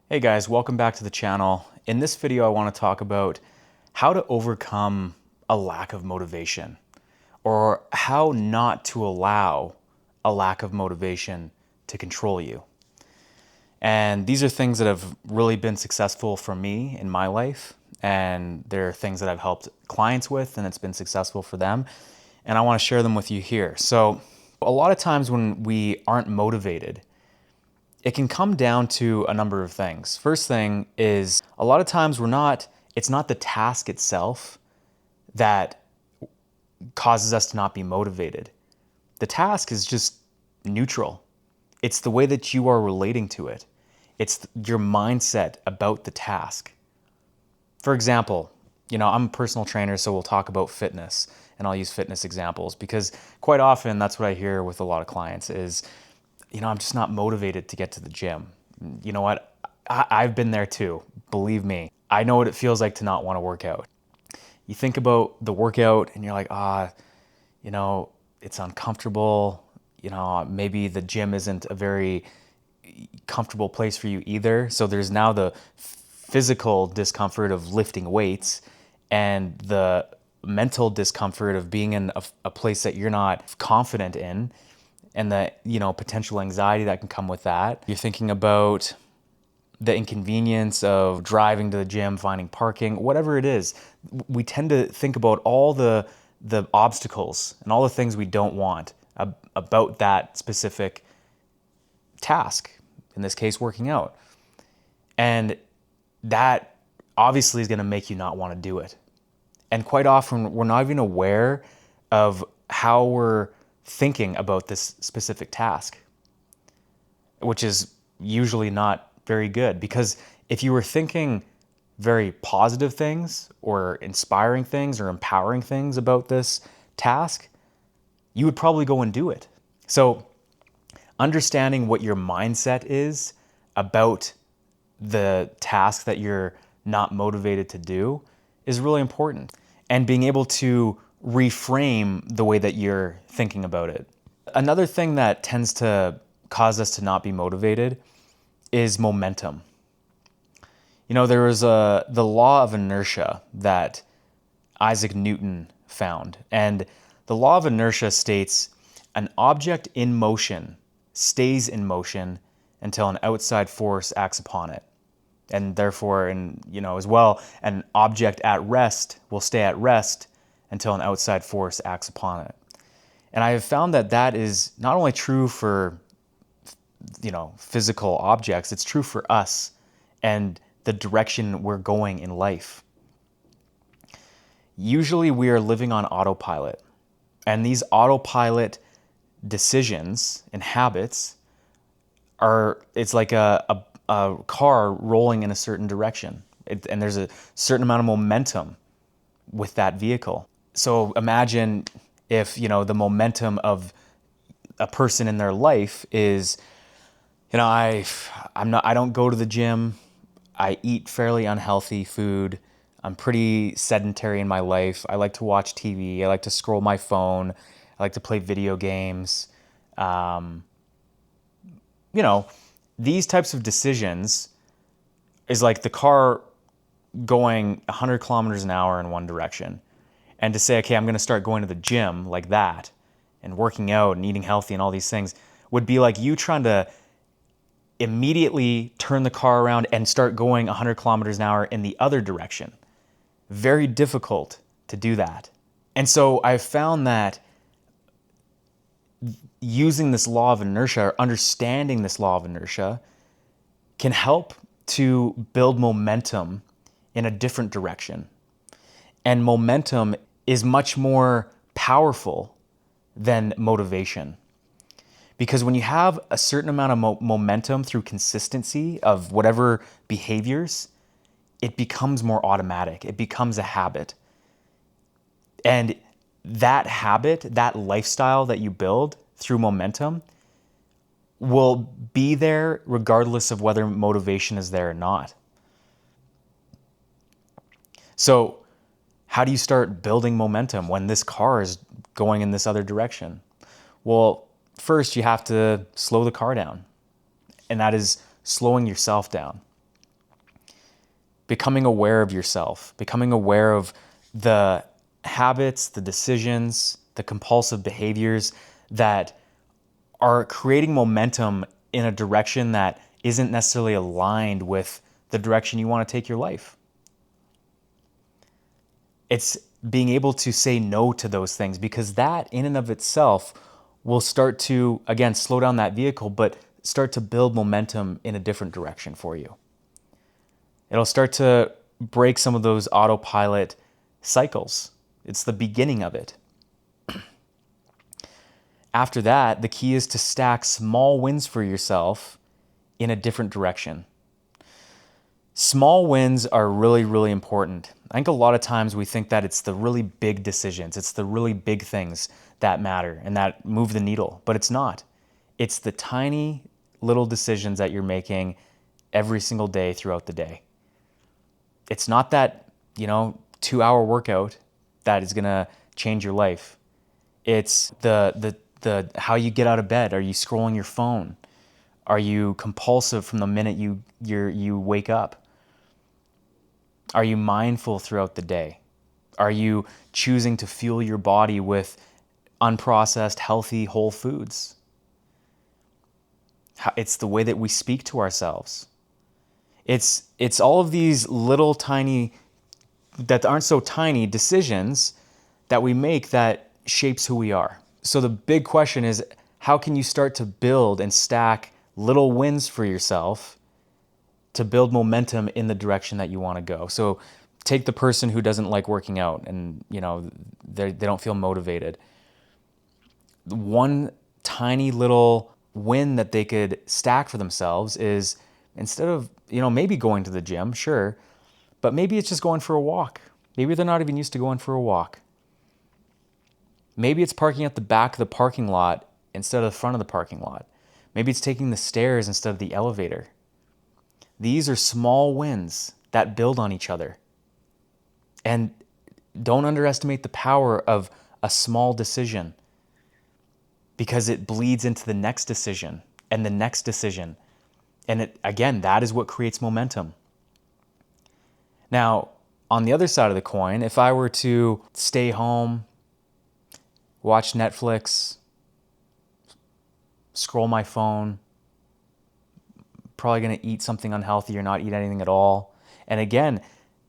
Hey guys, welcome back to the channel. In this video, I want to talk about how to overcome a lack of motivation, or how not to allow a lack of motivation to control you. And these are things that have really been successful for me in my life, and they're things that I've helped clients with, and it's been successful for them. And I want to share them with you here. So a lot of times when we aren't motivated, it can come down to a number of things. First thing is, a lot of times it's not the task itself that causes us to not be motivated. The task is just neutral. It's the way that you are relating to it. It's your mindset about the task. For example, I'm a personal trainer, so we'll talk about fitness, and I'll use fitness examples because quite often that's what I hear with a lot of clients is, I'm just not motivated to get to the gym. You know what? I've been there too. Believe me. I know what it feels like to not want to work out. You think about the workout and you're like, it's uncomfortable. Maybe the gym isn't a very comfortable place for you either. So there's now the physical discomfort of lifting weights and the mental discomfort of being in a place that you're not confident in, and the potential anxiety that can come with that. You're thinking about the inconvenience of driving to the gym, finding parking, whatever it is. We tend to think about all the obstacles and all the things we don't want about that specific task, in this case working out. And that obviously is going to make you not want to do it. And quite often we're not even aware of how we're thinking about this specific task, which is usually not very good, because if you were thinking very positive things or inspiring things or empowering things about this task, you would probably go and do it. So understanding what your mindset is about the task that you're not motivated to do is really important, and being able to reframe the way that you're thinking about it. Another thing that tends to cause us to not be motivated is momentum. There was the law of inertia that Isaac Newton found, and the law of inertia states an object in motion stays in motion until an outside force acts upon it. And therefore, as well, an object at rest will stay at rest until an outside force acts upon it. And I have found that that is not only true for, physical objects, it's true for us and the direction we're going in life. Usually we are living on autopilot, and these autopilot decisions and habits it's like a car rolling in a certain direction. And there's a certain amount of momentum with that vehicle. So imagine if, the momentum of a person in their life is, I don't go to the gym. I eat fairly unhealthy food. I'm pretty sedentary in my life. I like to watch TV. I like to scroll my phone. I like to play video games. These types of decisions is like the car going 100 kilometers an hour in one direction. And to say, okay, I'm going to start going to the gym like that and working out and eating healthy and all these things would be like you trying to immediately turn the car around and start going 100 kilometers an hour in the other direction. Very difficult to do that. And so I've found that using this law of inertia, or understanding this law of inertia, can help to build momentum in a different direction. And momentum is much more powerful than motivation. Because when you have a certain amount of momentum through consistency of whatever behaviors, it becomes more automatic. It becomes a habit. And that habit, that lifestyle that you build through momentum, will be there regardless of whether motivation is there or not. So how do you start building momentum when this car is going in this other direction? Well, first you have to slow the car down, and that is slowing yourself down. becoming aware of yourself, becoming aware of the habits, the decisions, the compulsive behaviors that are creating momentum in a direction that isn't necessarily aligned with the direction you want to take your life. It's being able to say no to those things, because that in and of itself will start to, again, slow down that vehicle, but start to build momentum in a different direction for you. It'll start to break some of those autopilot cycles. It's the beginning of it. After that, the key is to stack small wins for yourself in a different direction. Small wins are really, really important. I think a lot of times we think that it's the really big decisions, it's the really big things that matter and that move the needle, but it's not. It's the tiny little decisions that you're making every single day throughout the day. It's not that, 2-hour workout that is going to change your life. It's the how you get out of bed. Are you scrolling your phone? Are you compulsive from the minute you wake up? Are you mindful throughout the day? Are you choosing to fuel your body with unprocessed, healthy, whole foods? It's the way that we speak to ourselves. It's all of these little tiny, that aren't so tiny decisions that we make that shapes who we are. So the big question is, how can you start to build and stack little wins for yourself to build momentum in the direction that you want to go? So take the person who doesn't like working out and, they don't feel motivated. One tiny little win that they could stack for themselves is, instead of, maybe going to the gym, sure, but maybe it's just going for a walk. Maybe they're not even used to going for a walk. Maybe it's parking at the back of the parking lot instead of the front of the parking lot. Maybe it's taking the stairs instead of the elevator. These are small wins that build on each other. And don't underestimate the power of a small decision, because it bleeds into the next decision and the next decision. And again, that is what creates momentum. Now, on the other side of the coin, if I were to stay home, watch Netflix, scroll my phone, probably going to eat something unhealthy or not eat anything at all. And again,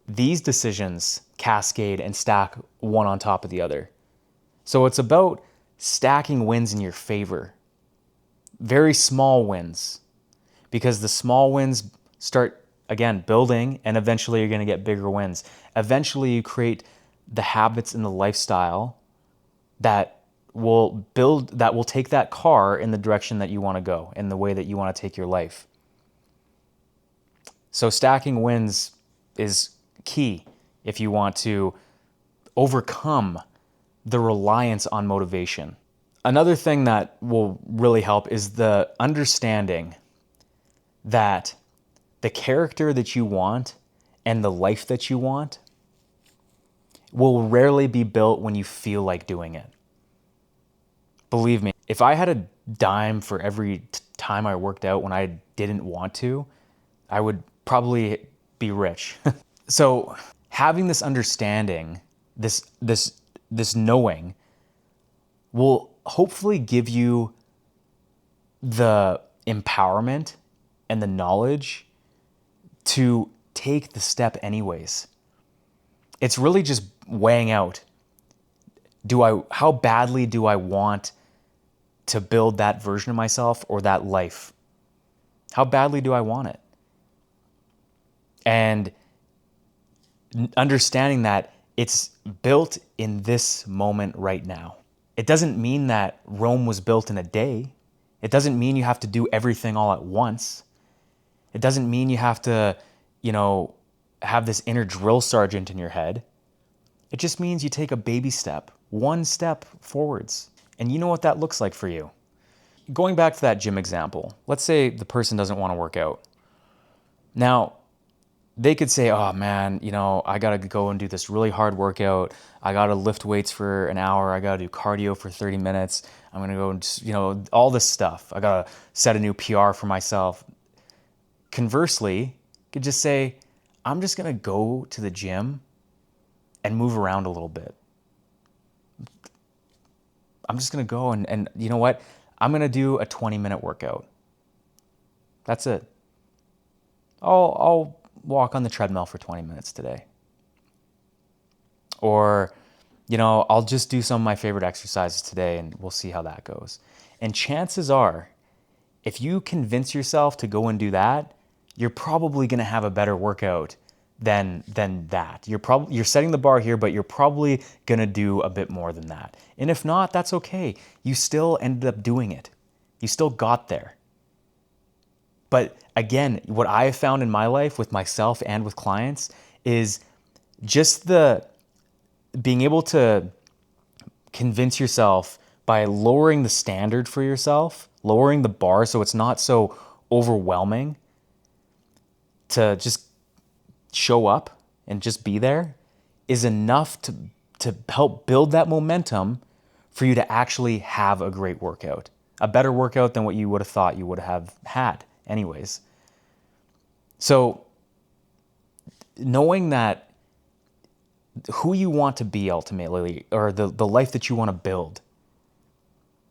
these decisions cascade and stack one on top of the other. So it's about stacking wins in your favor. Very small wins, because the small wins start, again, building, and eventually you're going to get bigger wins. Eventually you create the habits and the lifestyle that will take that car in the direction that you want to go, in the way that you want to take your life. So stacking wins is key if you want to overcome the reliance on motivation. Another thing that will really help is the understanding that the character that you want and the life that you want will rarely be built when you feel like doing it. Believe me, if I had a dime for every time I worked out when I didn't want to, I would probably be rich. So having this understanding, this knowing, will hopefully give you the empowerment and the knowledge to take the step anyways. It's really just weighing out, how badly do I want to build that version of myself or that life? How badly do I want it? And understanding that it's built in this moment right now. It doesn't mean that Rome was built in a day. It doesn't mean you have to do everything all at once. It doesn't mean you have to, have this inner drill sergeant in your head. It just means you take a baby step, one step forwards. And you know what that looks like for you. Going back to that gym example, let's say the person doesn't want to work out. Now, they could say, oh man, I got to go and do this really hard workout. I got to lift weights for an hour. I got to do cardio for 30 minutes. I'm going to go and, all this stuff. I got to set a new PR for myself. Conversely, you could just say, I'm just going to go to the gym and move around a little bit. I'm just going to go and you know what? I'm going to do a 20-minute workout. That's it. I'll walk on the treadmill for 20 minutes today. Or, I'll just do some of my favorite exercises today and we'll see how that goes. And chances are, if you convince yourself to go and do that, you're probably going to have a better workout than that. You're setting the bar here, but you're probably going to do a bit more than that. And if not, that's okay. You still ended up doing it. You still got there. But again, what I have found in my life with myself and with clients is just the being able to convince yourself by lowering the standard for yourself, lowering the bar so it's not so overwhelming, to just show up and just be there, is enough to help build that momentum for you to actually have a great workout, a better workout than what you would have thought you would have had anyways. So knowing that who you want to be ultimately, or the life that you want to build,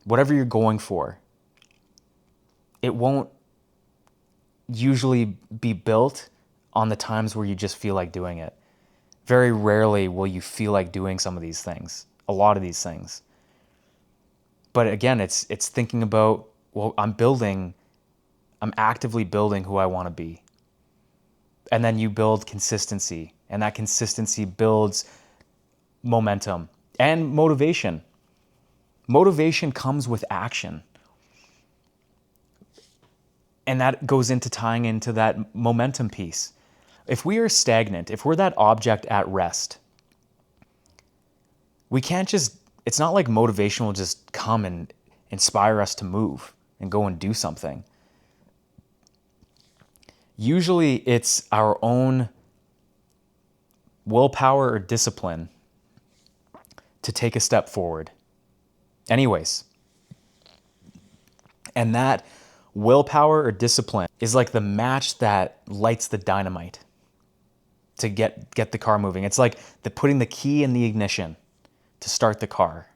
whatever you're going for, it won't usually be built on the times where you just feel like doing it. Very rarely will you feel like doing some of these things, a lot of these things. But again, it's thinking about, well, I'm actively building who I want to be. And then you build consistency, and that consistency builds momentum and motivation. Motivation comes with action. And that goes into tying into that momentum piece. If we are stagnant, if we're that object at rest, we can't just, it's not like motivation will just come and inspire us to move and go and do something. Usually it's our own willpower or discipline to take a step forward. Anyways, and that willpower or discipline is like the match that lights the dynamite to get the car moving. It's like putting the key in the ignition to start the car.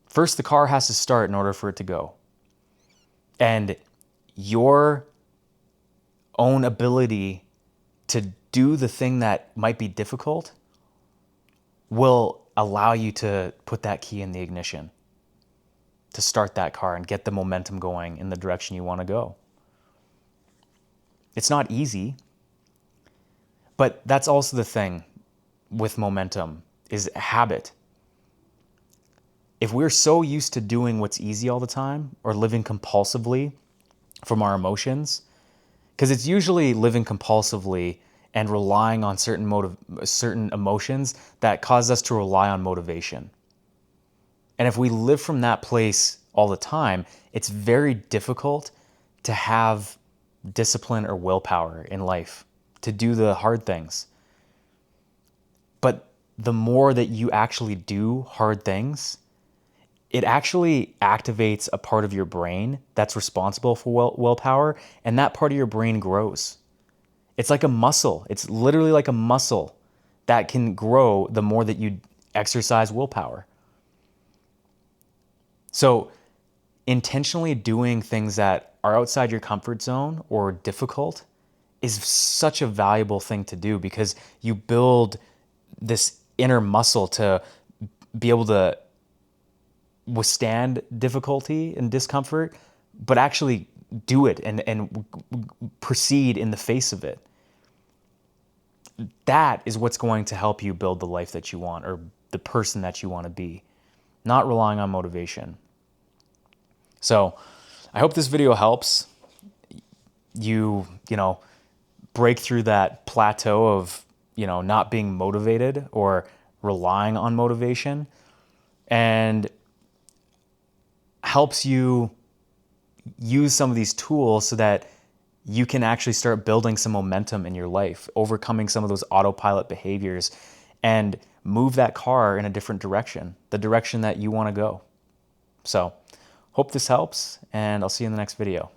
First, the car has to start in order for it to go. And your own ability to do the thing that might be difficult will allow you to put that key in the ignition to start that car and get the momentum going in the direction you want to go. It's not easy, but that's also the thing with momentum, is habit. If we're so used to doing what's easy all the time, or living compulsively from our emotions, because it's usually living compulsively and relying on certain emotions that cause us to rely on motivation. And if we live from that place all the time, it's very difficult to have discipline or willpower in life to do the hard things. But the more that you actually do hard things, it actually activates a part of your brain that's responsible for willpower, and that part of your brain grows. It's like a muscle. It's literally like a muscle that can grow the more that you exercise willpower. So intentionally doing things that are outside your comfort zone or difficult is such a valuable thing to do, because you build this inner muscle to be able to withstand difficulty and discomfort, but actually do it and proceed in the face of it. That is what's going to help you build the life that you want, or the person that you want to be, not relying on motivation. So I hope this video helps you, break through that plateau of, not being motivated or relying on motivation, and helps you use some of these tools so that you can actually start building some momentum in your life, overcoming some of those autopilot behaviors, and move that car in a different direction, the direction that you want to go. So, hope this helps, and I'll see you in the next video.